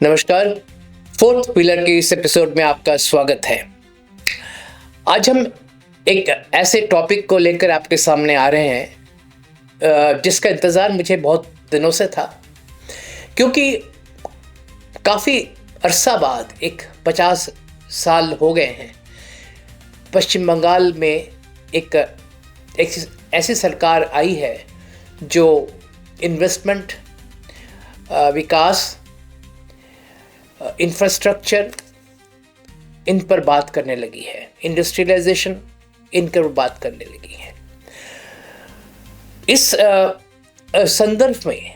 नमस्कार। Fourth pillar के इस एपिसोड में आपका स्वागत है। आज हम एक ऐसे टॉपिक को लेकर आपके सामने आ रहे हैं जिसका इंतज़ार मुझे बहुत दिनों से था, क्योंकि काफ़ी अरसा बाद 50 साल हो गए हैं पश्चिम बंगाल में एक ऐसी सरकार आई है जो इन्वेस्टमेंट, विकास, इंफ्रास्ट्रक्चर इन पर बात करने लगी है, इंडस्ट्रियलाइजेशन इन पर बात करने लगी है। इस संदर्भ में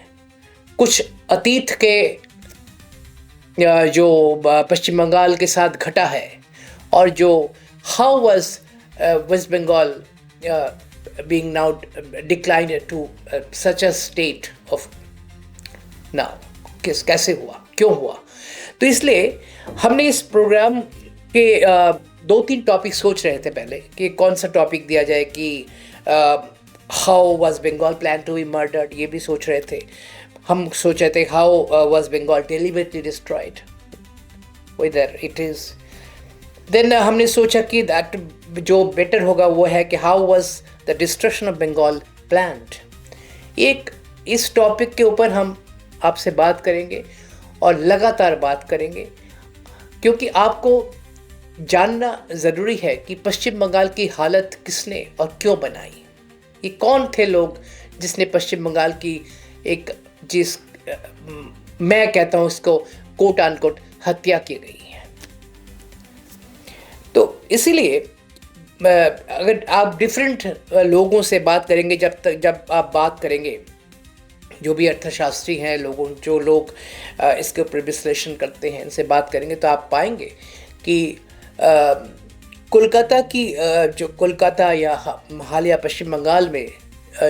कुछ अतीत के जो पश्चिम बंगाल के साथ घटा है और जो how was West Bengal being now declined to such a state of now, कैसे हुआ, क्यों हुआ। तो इसलिए हमने इस प्रोग्राम के 2-3 टॉपिक सोच रहे थे पहले कि कौन सा टॉपिक दिया जाए, कि how was Bengal plan to be murdered, ये भी सोच रहे थे। हम सोच रहे थे how was Bengal deliberately destroyed, whether it is. Then हमने सोचा कि दैट जो बेटर होगा वो है कि how was the destruction of Bengal planned. इस टॉपिक के ऊपर हम आपसे बात करेंगे और लगातार बात करेंगे, क्योंकि आपको जानना ज़रूरी है कि पश्चिम बंगाल की हालत किसने और क्यों बनाई। ये कौन थे लोग जिसने पश्चिम बंगाल की मैं कहता हूँ इसको कोट अनकोट हत्या की गई है। तो इसीलिए अगर आप डिफरेंट लोगों से बात करेंगे, जब आप बात करेंगे जो भी अर्थशास्त्री हैं, जो लोग इसके ऊपर विश्लेषण करते हैं, इनसे बात करेंगे तो आप पाएंगे कि कोलकाता या हालिया पश्चिम बंगाल में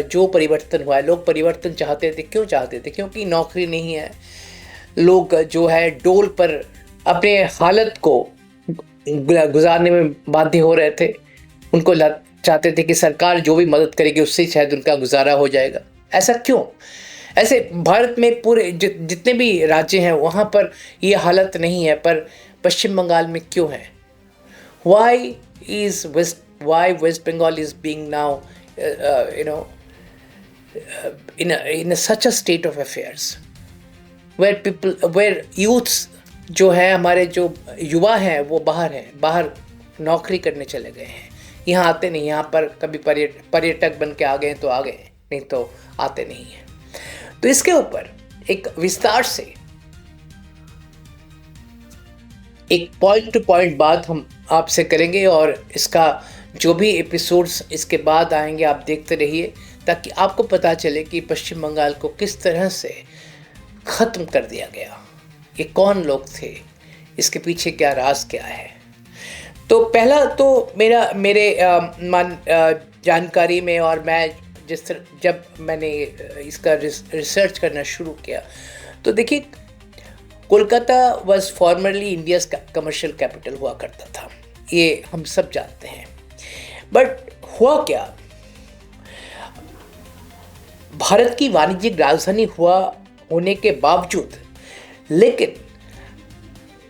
जो परिवर्तन हुआ है, लोग परिवर्तन चाहते थे। क्यों चाहते थे? क्योंकि नौकरी नहीं है, लोग जो है डोल पर अपने हालत को गुजारने में बाध्य हो रहे थे। उनको चाहते थे कि सरकार जो भी मदद करेगी उससे शायद उनका गुजारा हो जाएगा। ऐसा क्यों? ऐसे भारत में पूरे जितने भी राज्य हैं वहाँ पर ये हालत नहीं है, पर पश्चिम बंगाल में क्यों है? Why West Bengal is being now in such a state of affairs where youths जो है, हमारे जो युवा हैं वो बाहर नौकरी करने चले गए हैं, यहाँ आते नहीं। यहाँ पर कभी पर्यटक बन के आ गए तो आ गए, नहीं तो आते नहीं हैं। तो इसके ऊपर एक विस्तार से एक पॉइंट टू पॉइंट बात हम आपसे करेंगे, और इसका जो भी एपिसोड्स इसके बाद आएंगे आप देखते रहिए, ताकि आपको पता चले कि पश्चिम बंगाल को किस तरह से ख़त्म कर दिया गया, ये कौन लोग थे, इसके पीछे क्या राज क्या है। तो पहला तो मेरे जानकारी में, और मैं जब मैंने इसका रिसर्च करना शुरू किया तो देखिए, Kolkata was formerly India's commercial capital हुआ करता था, ये हम सब जानते हैं। बट हुआ क्या, भारत की वाणिज्यिक राजधानी होने के बावजूद, लेकिन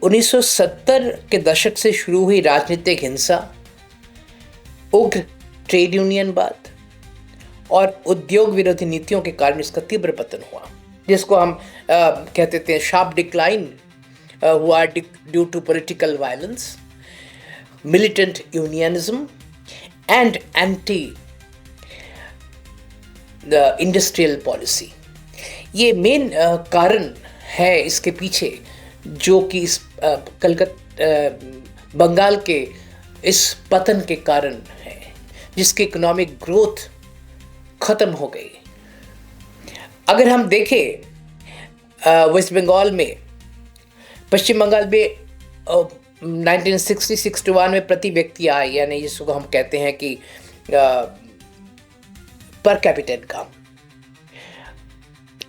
1970 के दशक से शुरू हुई राजनीतिक हिंसा, उग्र ट्रेड यूनियनवाद और उद्योग विरोधी नीतियों के कारण इसका तीव्र पतन हुआ, जिसको हम कहते थे शार्प डिक्लाइन हुआ due to political violence, militant unionism and anti the industrial policy. ये मेन कारण है इसके पीछे, जो कि इस बंगाल के इस पतन के कारण है, जिसकी इकोनॉमिक ग्रोथ ख़त्म हो गई। अगर हम देखें वेस्ट बंगाल में, पश्चिम बंगाल में 1960-61 में प्रति व्यक्ति आय, यानी जिसको हम कहते हैं कि पर कैपिटा इनकम,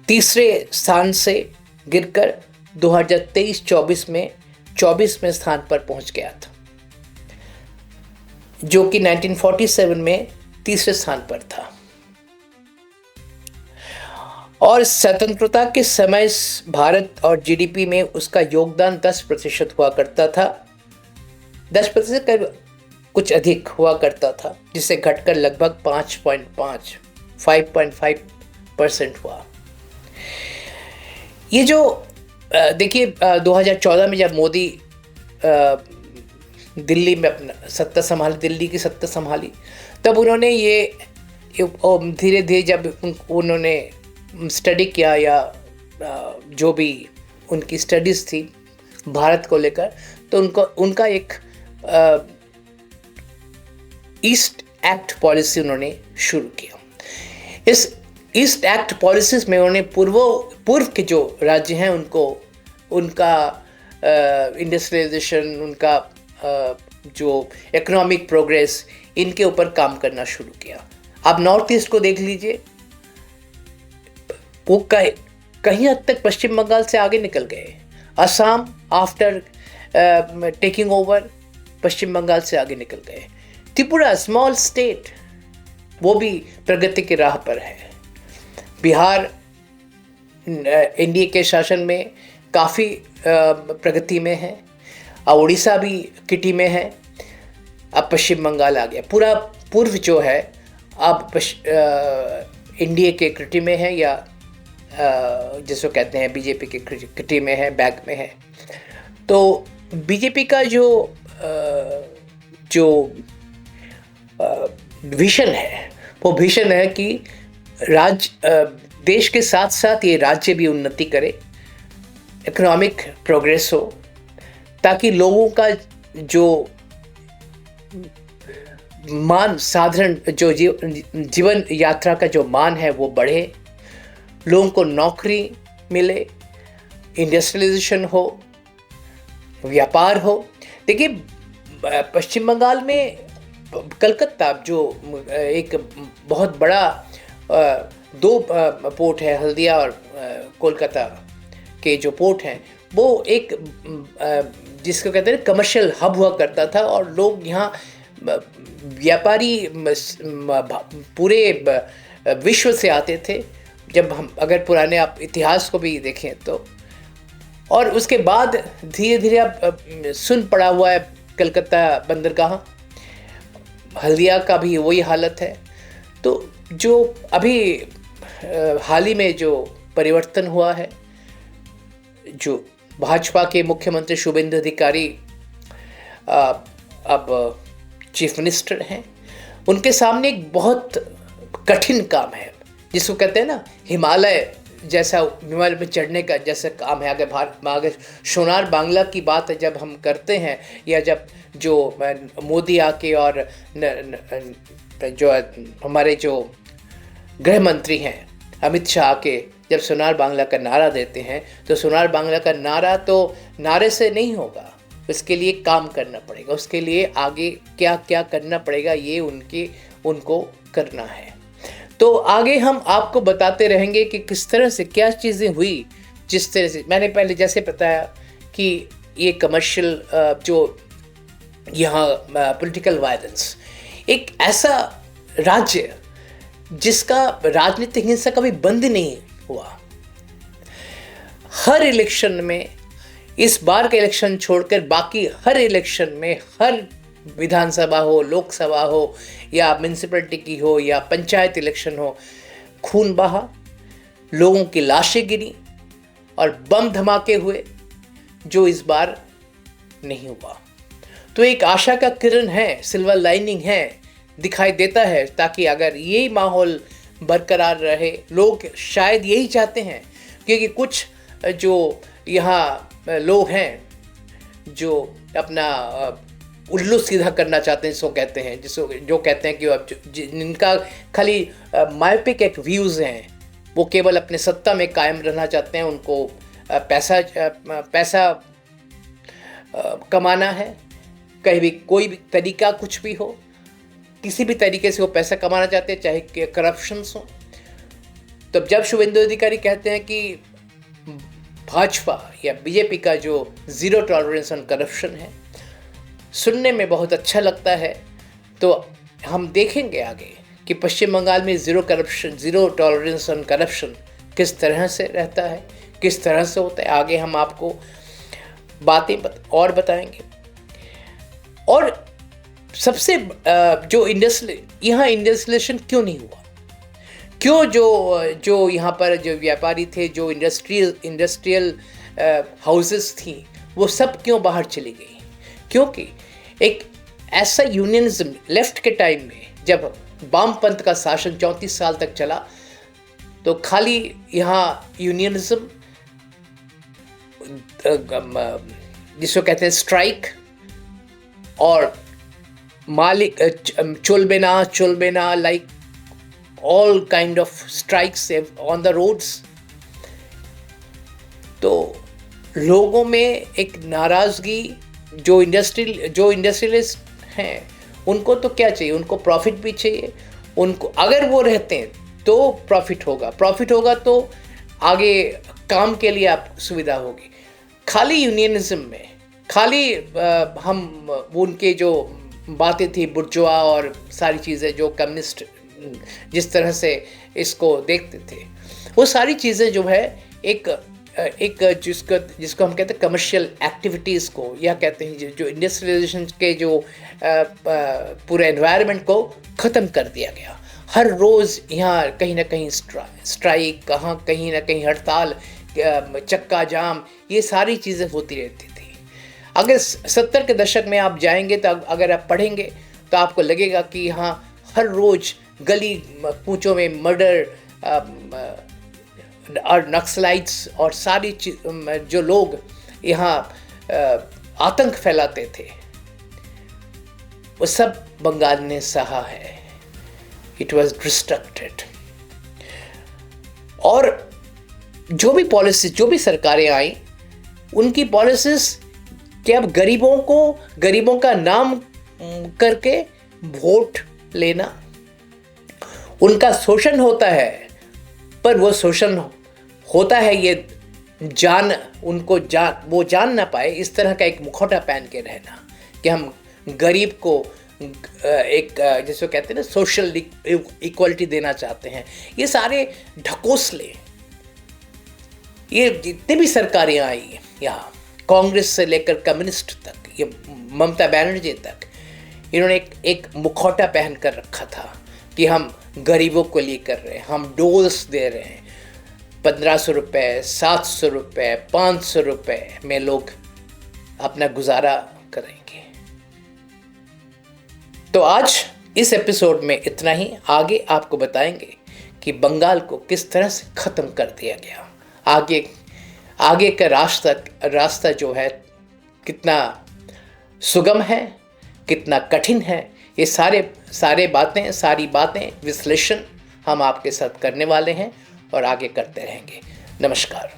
तीसरे स्थान से गिरकर 2023-24 में 24वें स्थान पर पहुंच गया था, जो कि 1947 में तीसरे स्थान पर था। और स्वतंत्रता के समय भारत और जीडीपी में उसका योगदान 10% हुआ करता था, 10% का कुछ अधिक हुआ करता था, जिसे घटकर लगभग 5.5% हुआ। ये जो देखिए 2014 में जब मोदी दिल्ली में अपना सत्ता संभाली, दिल्ली की सत्ता संभाली, तब उन्होंने ये धीरे धीरे जब उन्होंने स्टडी किया या जो भी उनकी स्टडीज़ थी भारत को लेकर, तो उनका एक ईस्ट एक्ट पॉलिसी उन्होंने शुरू किया। इस ईस्ट एक्ट पॉलिसीज़ में उन्होंने पूर्व के जो राज्य हैं उनका इंडस्ट्रियलाइजेशन, उनका जो इकोनॉमिक प्रोग्रेस, इनके ऊपर काम करना शुरू किया। आप नॉर्थ ईस्ट को देख लीजिए, वो कहीं हद तक पश्चिम बंगाल से आगे निकल गए। असम आफ्टर टेकिंग ओवर पश्चिम बंगाल से आगे निकल गए। त्रिपुरा स्मॉल स्टेट, वो भी प्रगति की राह पर है। बिहार एनडीए के शासन में काफ़ी प्रगति में है। उड़ीसा भी किटी में है। अब पश्चिम बंगाल आ गया। पूरा पूर्व जो है अब एनडीए के किटी में है, या जिसको कहते हैं बीजेपी के किटी में है, बैग में है। तो बीजेपी का जो विजन है, वो विजन है कि देश के साथ साथ ये राज्य भी उन्नति करे, इकोनॉमिक प्रोग्रेस हो, ताकि लोगों का जो मान, साधारण जो जीवन यात्रा का जो मान है वो बढ़े, लोगों को नौकरी मिले, इंडस्ट्रियलाइजेशन हो, व्यापार हो। देखिए पश्चिम बंगाल में कलकत्ता जो एक बहुत बड़ा 2 पोर्ट है, हल्दिया और कोलकाता के जो पोर्ट हैं, वो एक जिसको कहते हैं कमर्शियल हब हुआ करता था, और लोग यहाँ व्यापारी पूरे विश्व से आते थे। जब हम अगर पुराने आप इतिहास को भी देखें तो, और उसके बाद धीरे धीरे अब सुन पड़ा हुआ है कलकत्ता बंदरगाह, हल्दिया का भी वही हालत है। तो जो अभी हाल ही में जो परिवर्तन हुआ है, जो भाजपा के मुख्यमंत्री शुभेंदु अधिकारी अब चीफ मिनिस्टर हैं, उनके सामने एक बहुत कठिन काम है, जिसको कहते हैं ना हिमालय जैसा, हिमालय में चढ़ने का जैसा काम है। अगर सोनार बांग्ला की बात जब हम करते हैं, या जब जो मोदी आके और जो हमारे जो गृह मंत्री हैं अमित शाह आके जब सोनार बांग्ला का नारा देते हैं, तो सोनार बांग्ला का नारा तो नारे से नहीं होगा, उसके लिए काम करना पड़ेगा, उसके लिए आगे क्या क्या करना पड़ेगा, ये उनको करना है। तो आगे हम आपको बताते रहेंगे कि किस तरह से क्या चीज़ें हुई। जिस तरह से मैंने पहले जैसे बताया कि ये कमर्शियल जो यहाँ पॉलिटिकल वायलेंस, एक ऐसा राज्य जिसका राजनीतिक हिंसा कभी बंद नहीं हुआ। हर इलेक्शन में, इस बार का इलेक्शन छोड़कर बाकी हर इलेक्शन में, हर विधानसभा हो, लोकसभा हो, या म्यूनिसिपैलिटी की हो, या पंचायत इलेक्शन हो, खून बहा, लोगों की लाशें गिरी और बम धमाके हुए, जो इस बार नहीं हुआ। तो एक आशा का किरण है, सिल्वर लाइनिंग है, दिखाई देता है, ताकि अगर यही माहौल बरकरार रहे, लोग शायद यही चाहते हैं, क्योंकि कुछ जो यहाँ लोग हैं जो अपना उल्लू सीधा करना चाहते हैं, जिसको कहते हैं, जो कहते हैं कि अब जिनका खाली मायोपिक एक व्यूज़ हैं, वो केवल अपने सत्ता में कायम रहना चाहते हैं, उनको पैसा कमाना है, कहीं भी कोई भी तरीका कुछ भी हो, किसी भी तरीके से वो पैसा कमाना चाहते हैं, चाहे करप्शंस हो। तब जब शुभेंदु अधिकारी कहते हैं कि भाजपा या बीजेपी का जो ज़ीरो टॉलरेंस ऑन करप्शन है, सुनने में बहुत अच्छा लगता है। तो हम देखेंगे आगे कि पश्चिम बंगाल में ज़ीरो टॉलरेंस ऑन करप्शन किस तरह से रहता है, किस तरह से होता है, आगे हम आपको बातें और बताएंगे। और सबसे जो यहाँ इंडस्ट्रियलाइजेशन क्यों नहीं हुआ, क्यों जो यहाँ पर जो व्यापारी थे, जो इंडस्ट्रियल हाउसेस थी, वो सब क्यों बाहर चली गई? क्योंकि एक ऐसा यूनियनिज्म लेफ्ट के टाइम में, जब वामपंथ का शासन 34 साल तक चला, तो खाली यहाँ यूनियनिज्म, जिसको कहते हैं स्ट्राइक, और मालिक चुलबेना like all kind of strikes on the roads। तो लोगों में एक नाराज़गी, जो इंडस्ट्रियलिस्ट हैं उनको तो क्या चाहिए, उनको प्रॉफिट भी चाहिए। उनको अगर वो रहते हैं तो प्रॉफिट होगा तो आगे काम के लिए आप सुविधा होगी। खाली यूनियनिज्म में खाली हम उनके जो बातें थी बुर्जुआ और सारी चीज़ें जो कम्युनिस्ट जिस तरह से इसको देखते थे, वो सारी चीज़ें जो है एक जिसको हम कहते हैं कमर्शियल एक्टिविटीज़ को, या कहते हैं जो इंडस्ट्रियलाइजेशन के जो पूरे एनवायरनमेंट को ख़त्म कर दिया गया। हर रोज़ यहाँ कहीं ना कहीं स्ट्राइक, कहीं ना कहीं हड़ताल, चक्का जाम, ये सारी चीज़ें होती रहती थी। अगर 70 के दशक में आप जाएंगे तो अगर आप पढ़ेंगे तो आपको लगेगा कि यहाँ हर रोज़ गली कूचों में मर्डर और नक्सलाइट्स और सारी जो लोग यहाँ आतंक फैलाते थे, वो सब बंगाल ने सहा है। It was distracted. और जो भी पॉलिसी, जो भी सरकारें आई, उनकी पॉलिसीज कि अब गरीबों का नाम करके वोट लेना, उनका शोषण होता है, पर वो शोषण होता है ये वो जान ना पाए, इस तरह का एक मुखौटा पहन के रहना कि हम गरीब को एक जिसको कहते हैं ना सोशल इक्वलिटी देना चाहते हैं। ये सारे ढकोसले, ये जितनी भी सरकारें आई यहाँ, कांग्रेस से लेकर कम्युनिस्ट तक, ये ममता बनर्जी तक, इन्होंने एक मुखौटा पहन कर रखा था कि हम गरीबों को लिए कर रहे हैं, हम डोल्स दे रहे हैं, 1500 रुपये, 700 रुपये, 500 रुपये में लोग अपना गुजारा करेंगे। तो आज इस एपिसोड में इतना ही। आगे आपको बताएंगे कि बंगाल को किस तरह से ख़त्म कर दिया गया। आगे का रास्ता जो है कितना सुगम है, कितना कठिन है, ये सारी बातें विश्लेषण हम आपके साथ करने वाले हैं और आगे करते रहेंगे। नमस्कार।